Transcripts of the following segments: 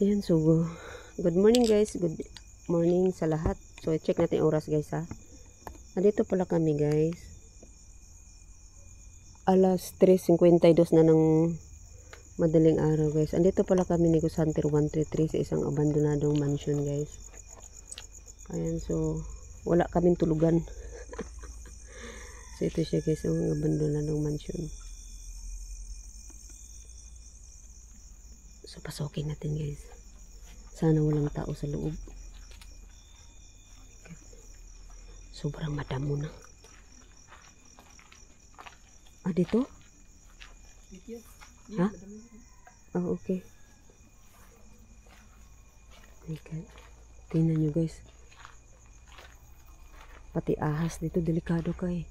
Ayan, so good morning guys. Good morning sa lahat. So check natin yung oras guys ha. Andito pala kami guys. Alas 3:52 na ng madaling araw guys. Andito pala kami ni Hunter 133 sa isang abandonadong mansion guys. Ayan, so wala kaming tulugan. So ito siya guys, yung abandonadong mansion. So pasokin natin guys. Sana walang tao sa loob. Sobrang madamo na. Ah, dito? Ha? Oh, okay. Okay. Tingnan nyo guys. Pati ahas dito, delikado ka eh.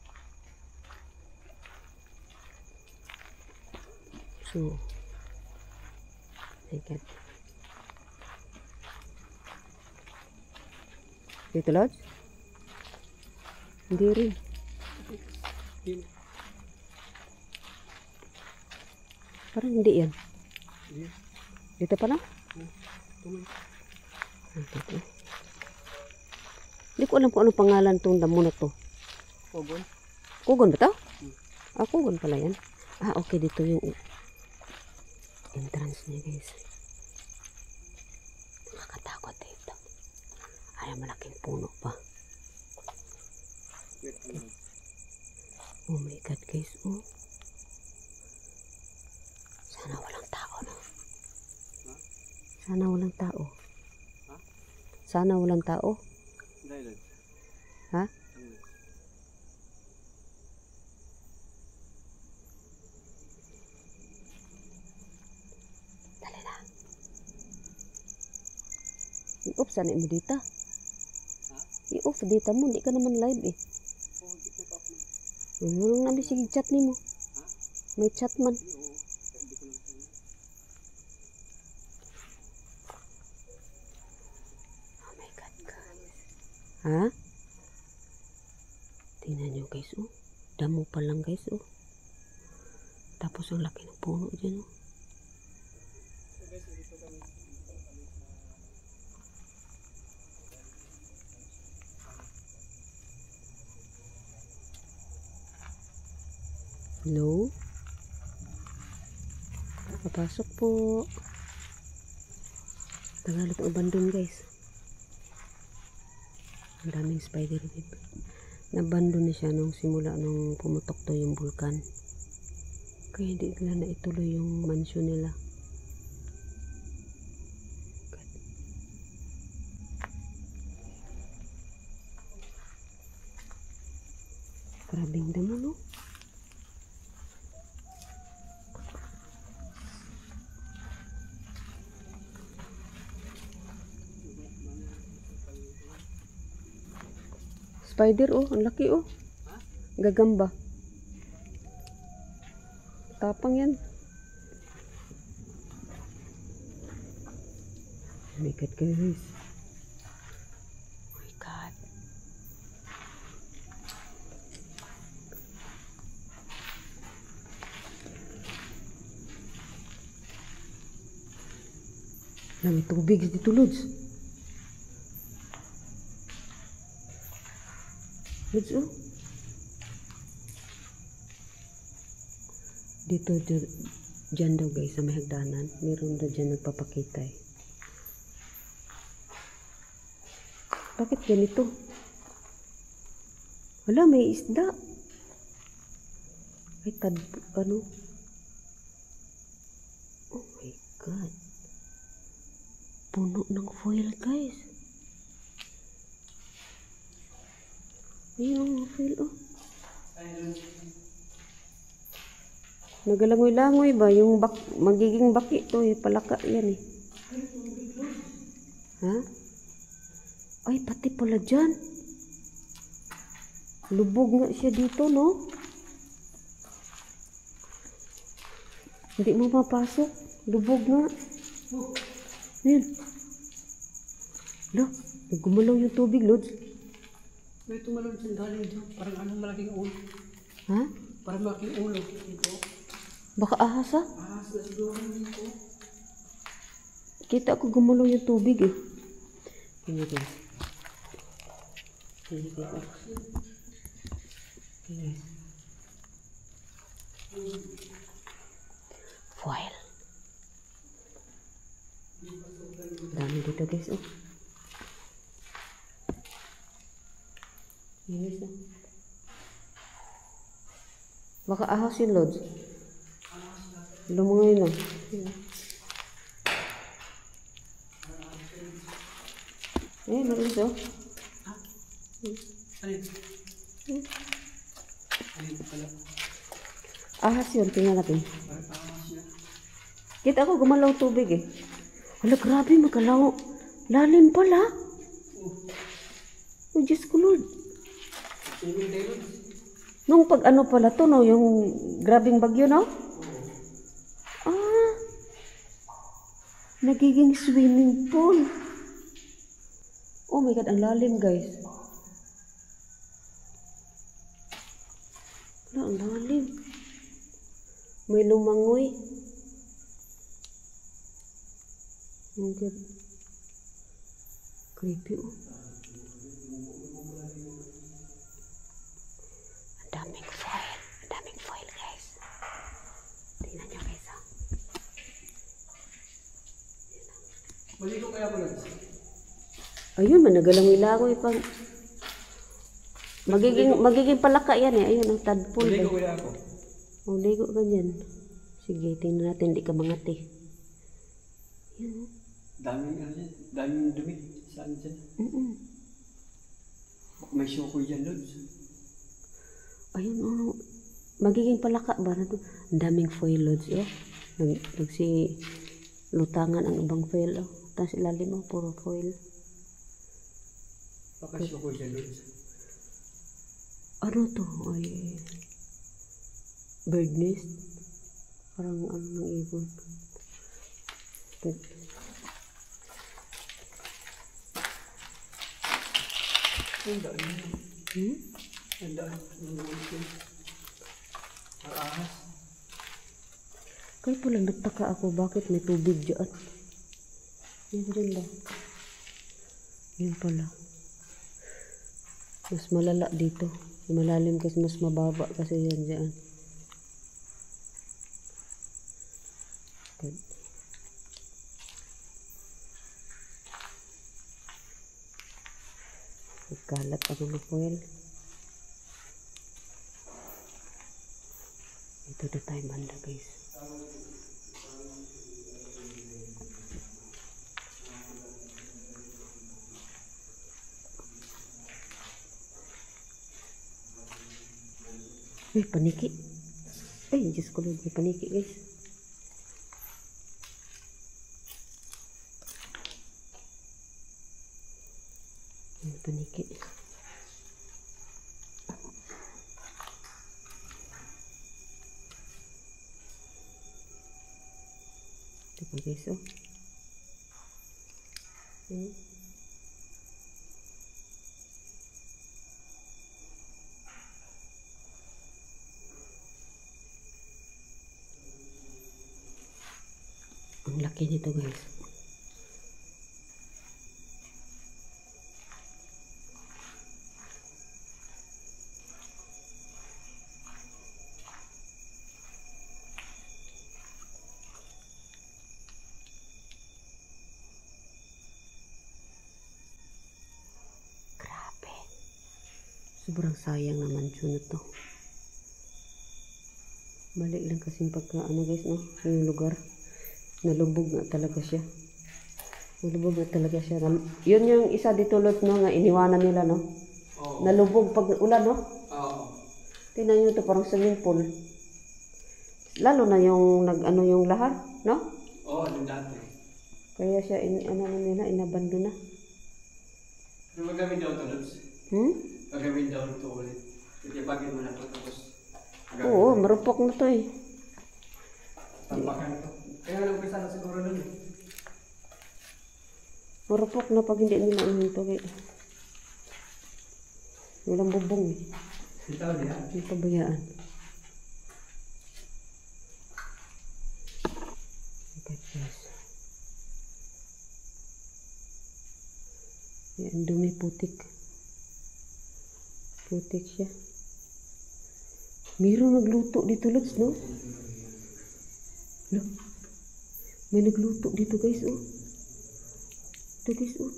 So, okay. Dito lodge? Hindi rin. Parang hindi yan. Dito pala? Dito. Hindi ko alam kung anong pangalan itong damo na to. Kugon? Kugon ba ito? Ah, kugon pala yan. Ah, okay. Dito yung entrance niya guys. Nakakatakot dito. Ay, malaking puno pa. Oh my God guys. Oh. Sana walang tao na. Sana walang tao. Sana walang tao. Ha? Dali na. I-off sana mo dito. I-off dito mo. Hindi ka naman live eh. Nung nabi sige chat ni mo. May chat man. Oh my God guys. Ha? Tingnan nyo guys oh. Damo pa lang guys oh. Tapos ang laki ng puno dyan oh. Hello? Papasok po. Tagalog ang abandon guys. Ang daming spider web. Nabandon na siya nung simula nung pumutok to yung vulkan. Kaya hindi nila na ituloy yung mansion nila. Grabing damo no? Spider oh, ang laki oh. Gagamba. Tapang yan. Oh my God guys. Oh my God. May tubig dito Lods. Lods oh. Dito dyan daw guys sa may hagdanan. Meron daw dyan nagpapakita eh. Bakit ganito? Wala, may isda. Ay ano? Oh my God. Puno ng foil guys. Ayun ang foil oh. Nagalangoy-langoy ba? Yung magiging baki to eh. Palaka yan eh. Ha? Ay, pati pala dyan. Lubog nga siya dito, no? Hindi mo mapasok. Lubog nga. Ayan. Lo, gumalaw yung tubig, Lods. May tumalon sa galing dito. Parang anong malaking ulo. Ha? Parang malaking ulo. Dito. Baka ahas ha? Ahas na siguro dito. Kita ko gumalaw yung tubig eh. Tingnan guys. Tingnan guys. Tingnan. Foil. Dami dito guys oh. Yes, oh. Baka ahas yung loads. Lumungay lang. Eh, maris oh. Ahas yun, tingnan natin. Kita ako gumalaw tubig eh. Wala, grabe magalaw. Lalim pala. Oh, Diyos ko Lord. Nung pag ano pala to, no? Yung grabing bagyo, no? Ah. Nagiging swimming pool. Oh my God, ang lalim guys. Wala, ang lalim. May lumangoy. Oh God. Creepy oh. Ang daming foil guys. Tingnan nyo guys oh. Maligo kaya ko lang. Ayun, managalangoy-langoy pag magiging palaka yan eh. Ayun, ang tadpole. Maligo kaya ako. Oh, ligo ka dyan. Sige, tingnan natin, di ka mangati. Yan. Daming ano yan. Daming dumi. Saan dyan? May syokoy dyan, Lods. Ayun, oh. Magiging palaka ba na to? Ang daming foil loads, oh. Nagsi lutangan ang ibang foil, oh. Tapos ilalim, oh, puro foil. Baka syokoy dyan, Lods. Ano to? Ay, bird nest. Parang ano ng ibon. Ang daan yun. Ang daan. Ang ahas. Kaya pala nagtaka ako bakit may tubig dyan. Yan dyan lang. Yan pala. Mas malala dito. Malalim kasi mas mababa kasi yan dyan. Good. Kalat ako ng foil. Ito na tayo banda guys. May paniki. Ay, Diyos ko Lord, may paniki guys. May paniki. Ito pa guys, oh. Ang laki nito guys. Grabe. Sobrang sayang naman yun ito. Mali lang kasing pagka ano guys, no? Yung lugar. Nalubog na talaga siya. Nalubog na talaga siya. Yun yung isa dito lot, no, nga iniwanan nila, no? Oo. Nalubog pag ulan, no? Oo. Tingnan nyo ito, parang swimming pool. Lalo na yung nag-ano yung lahar, no? Oo, yung dati. Kaya siya, ano na nila, inabando na. Pero magawin daw ito, Lods. Magawin daw ito ulit. Itipagin mo na ito, tapos Oo, marupok na to eh. tampakan ito. Kaya nag-upisa na siguro nun eh. Marupok na pag hindi nila ito kaya. Walang bubong eh. Ito niya. May pabayaan. Okay, guys. Ang dumi, putik. Putik siya. Mayroong nagluto dito, Lods, no? Look. May nagluto dito, guys, oh. Ito, guys, oh.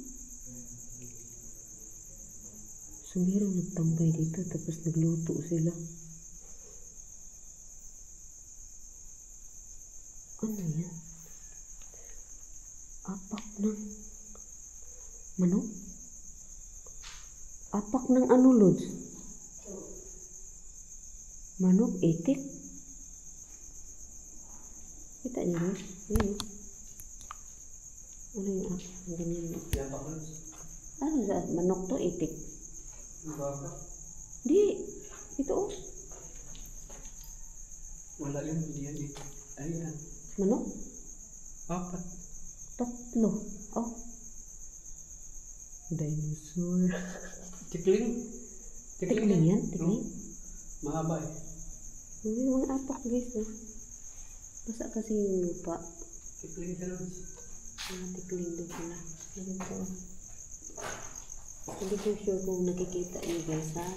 So, mayroong nagtambay dito, tapos nagluto sila. Ano yan? Apak ng manok? Apak ng ano, Lods? Manok, itik? Kita niyo, Lods? Ayan. Ano yung apak? Ganyan. Yapak na. Ano sa manok to, itik? Baka. Di. Ito, oh. Wala yun, hindi yan eh. Ayan. Manok? 4. 3. Oh. Dinosaur. Tikling. Tikling yan? Tikling? Mahaba eh. May mga apak, guys, oh. Basa kasi yung lupa. Tikling ka nun. Mga tikling doon pala. Ganito. Hindi ko sure kung nakikita niyo, guys, ha?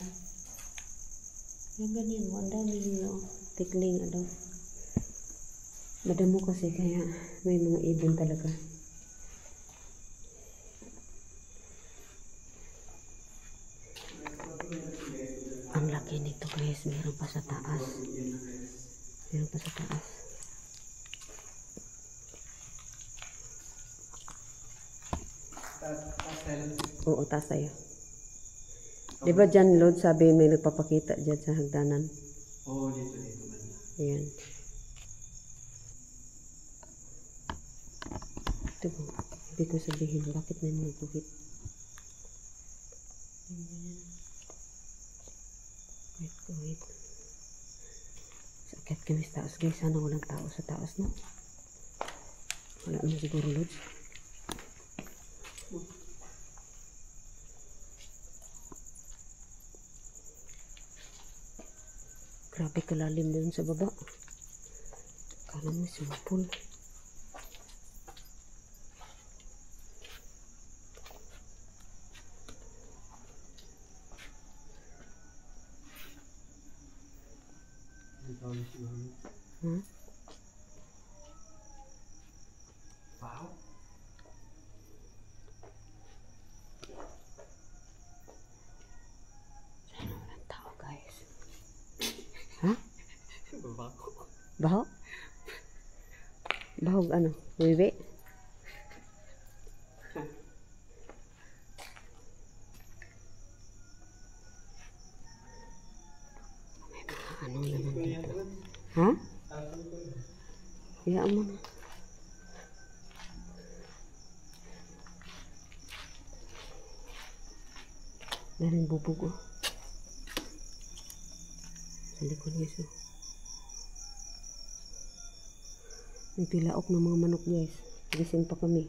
Yung ganyan mo, ang dami niyo. Tikling, ano. Madamo kasi, kaya may mga ibon talaga. Ang laki nito, guys. Meron pa sa taas. Meron pa sa taas. Oo, taas tayo. Di ba dyan, Lord, sabi may nagpapakita dyan sa hagdanan? Oo, dito man. Ayan. Ito po. Hindi ko sabihin bakit may mga bukit. Wait. Sakit kami sa taas, guys. Sana walang tao sa taas, no? Wala na siguro, Lord. Grabe kalalim doon sa baba. Kala mo swimming pool. Ha? Wow. Sana walang tao, guys. Ha? Baho. Baho? Bahog ano? Wiwi? May mga ano naman dito. Ha? Hayaan mo na. Daring bubog, oh. Sa likod, guys, oh. May pilaok ng mga manok, guys. Gising pa kami.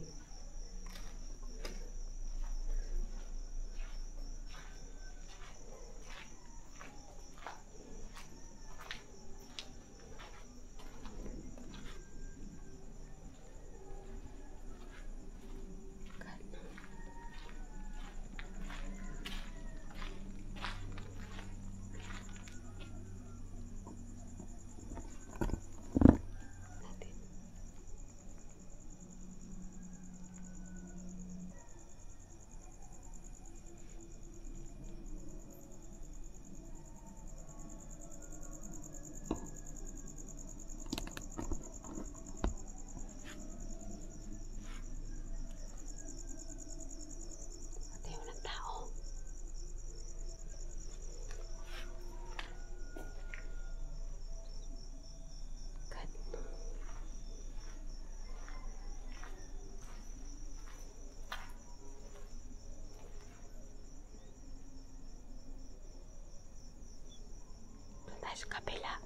Sa kabila.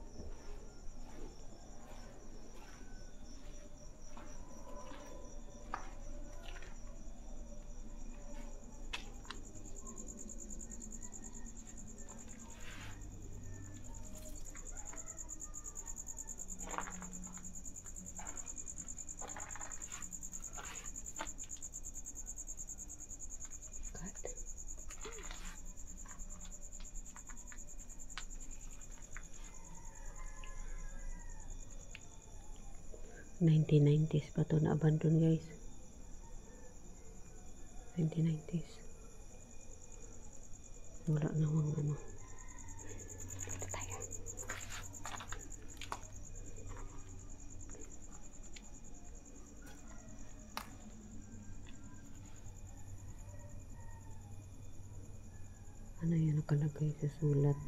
1990s pa to na abandon guys. 1990s. Wala namang ano. Dito tayo. Ano yan nakalagay sa sulat?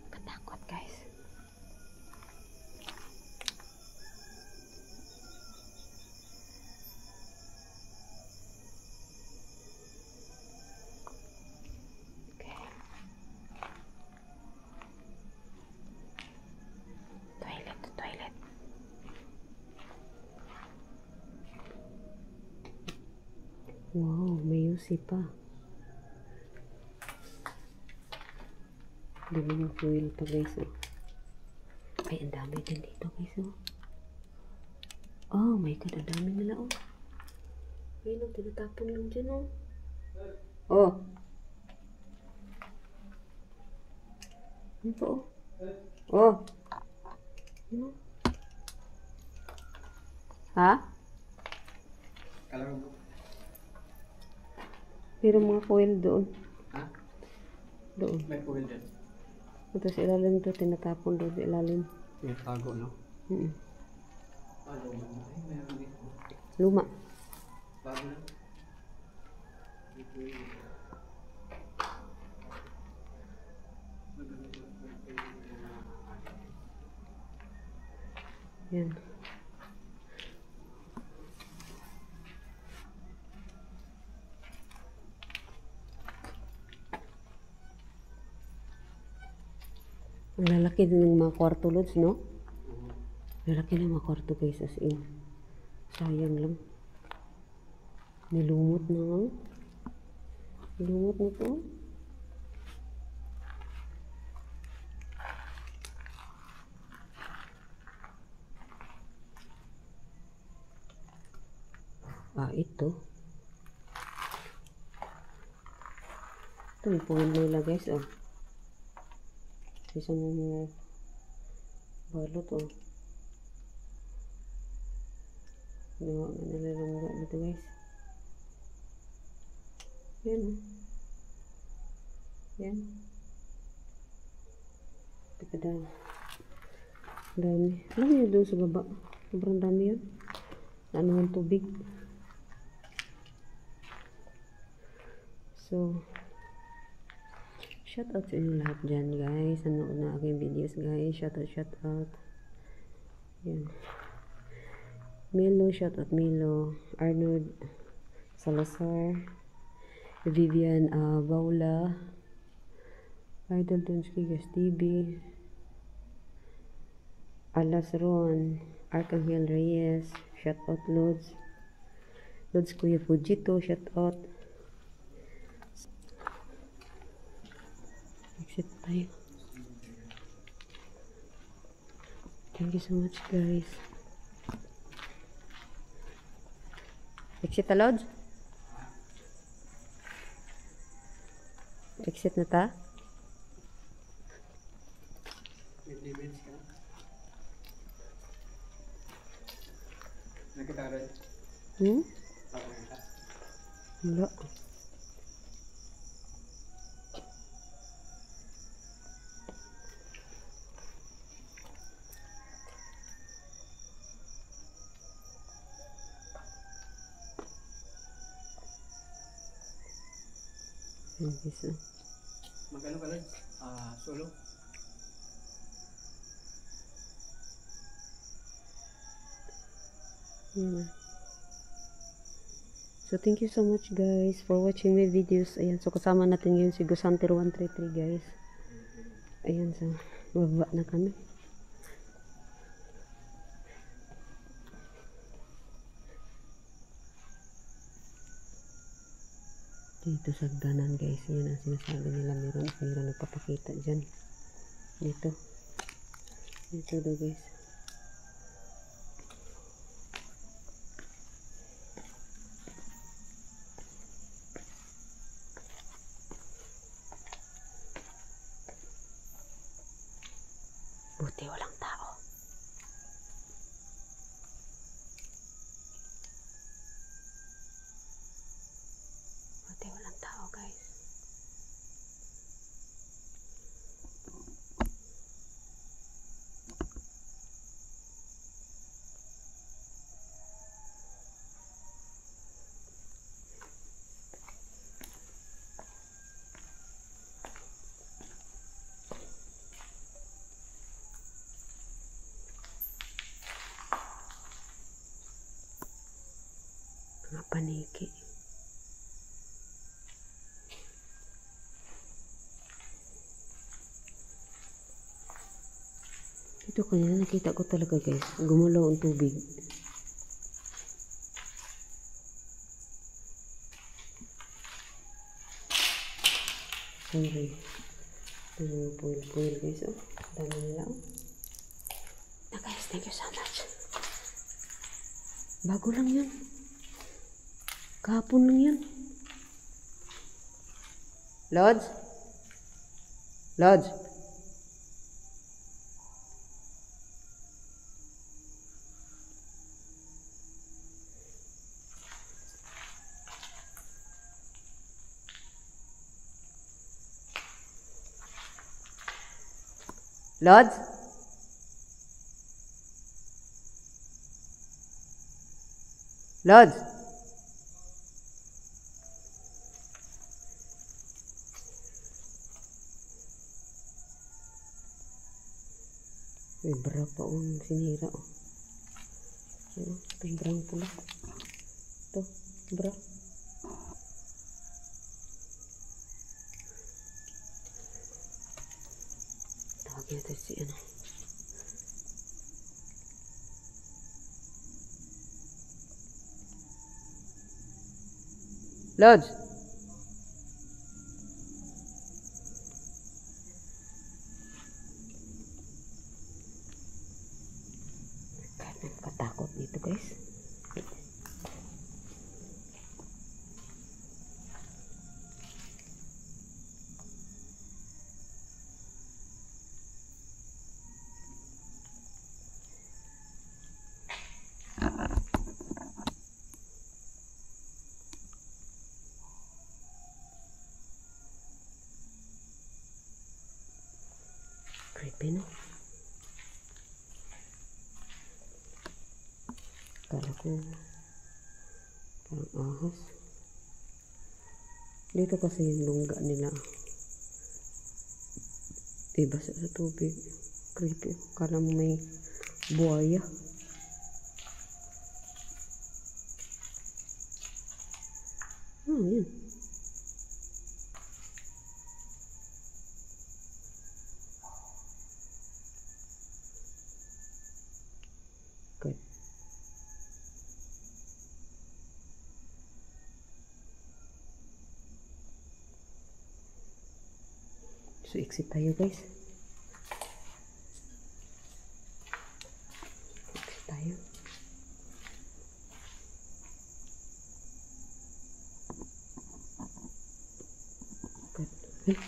Katakot guys. Okay. Toilet to toilet. Wow, may UC pa. Daming foil pa guys oh. Ay, ang dami din dito guys oh. Oh my god, ang dami nila oh. Ayun oh, tinatapon lang dyan oh. Oh. Ano pa oh? Oh. Ano? Ha? Kalaman ko. Pero mga foil doon. Ha? Doon. May puwil din. Ito sa ilalim to, tinatapon doon sa ilalim. May tago, no? Luma na. Ay, meron dito. Luma. Bago na. Yan. Ang lalaki din ng mga kwarto lods, no? Lalaki ng mga kwarto guys, as in. Sayang lang. Nilumot na nga. Nilumot na to. Ah, ito. Ito, may puwin nila guys, oh. Isang balot oh. Gawa nga nalalungga dito guys. Yan oh. Yan. Teka dami. Dami. Alam niyo doon sa baba. Sobrang dami yun. Ano ang tubig. So, shout out sa inyo lahat dyan guys. Nanood na aking videos guys. Shout out. Yan. Milo, shout out Milo. Arnold Salazar. Vivian Baula. Idol Donsky Gas TV. Alas Ron. Arcangel Reyes. Shout out Lods. Lods Kuya Fujito. Shout out. Exit tayo. Thank you so much guys. Exit na Lods? Exit na ta? May limits ka. Nakita rin. Papunta. Wala. Bisa. Magkano ka rin? Solo? Yeah. So thank you so much guys for watching my videos. Ayan, so kasama natin ngayon si Gusanter 133 guys. Ayan, so baba na kami. Dito sa hagdanan guys, yun ang sinasabi nila, meron nagpapakita dyan. Dito daw guys. Buti walang tao. Buti walang tao guys. Mga paniki. Ito kanina nakita ko talaga guys, gumulaw ang tubig. Sorry. Ito yung puil guys, oh. Dami nila, oh. Na guys, thank you so much. Bago lang yun. Kahapon lang yun. Lods? Lods? Lods? Lods? May bra pa ang sinira, oh. Ano? Ito yung bra pula. Ito, bra. Tawagin natin si ano. Lods? Nakatakot dito guys. Creepy, no? Kala ko parang ahas. Dito kasi yung lungga nila. Diba sa tubig. Creepy. Kala mo may buhaya. Oh, yun. Good. So, exit tayo guys. Exit tayo. Good.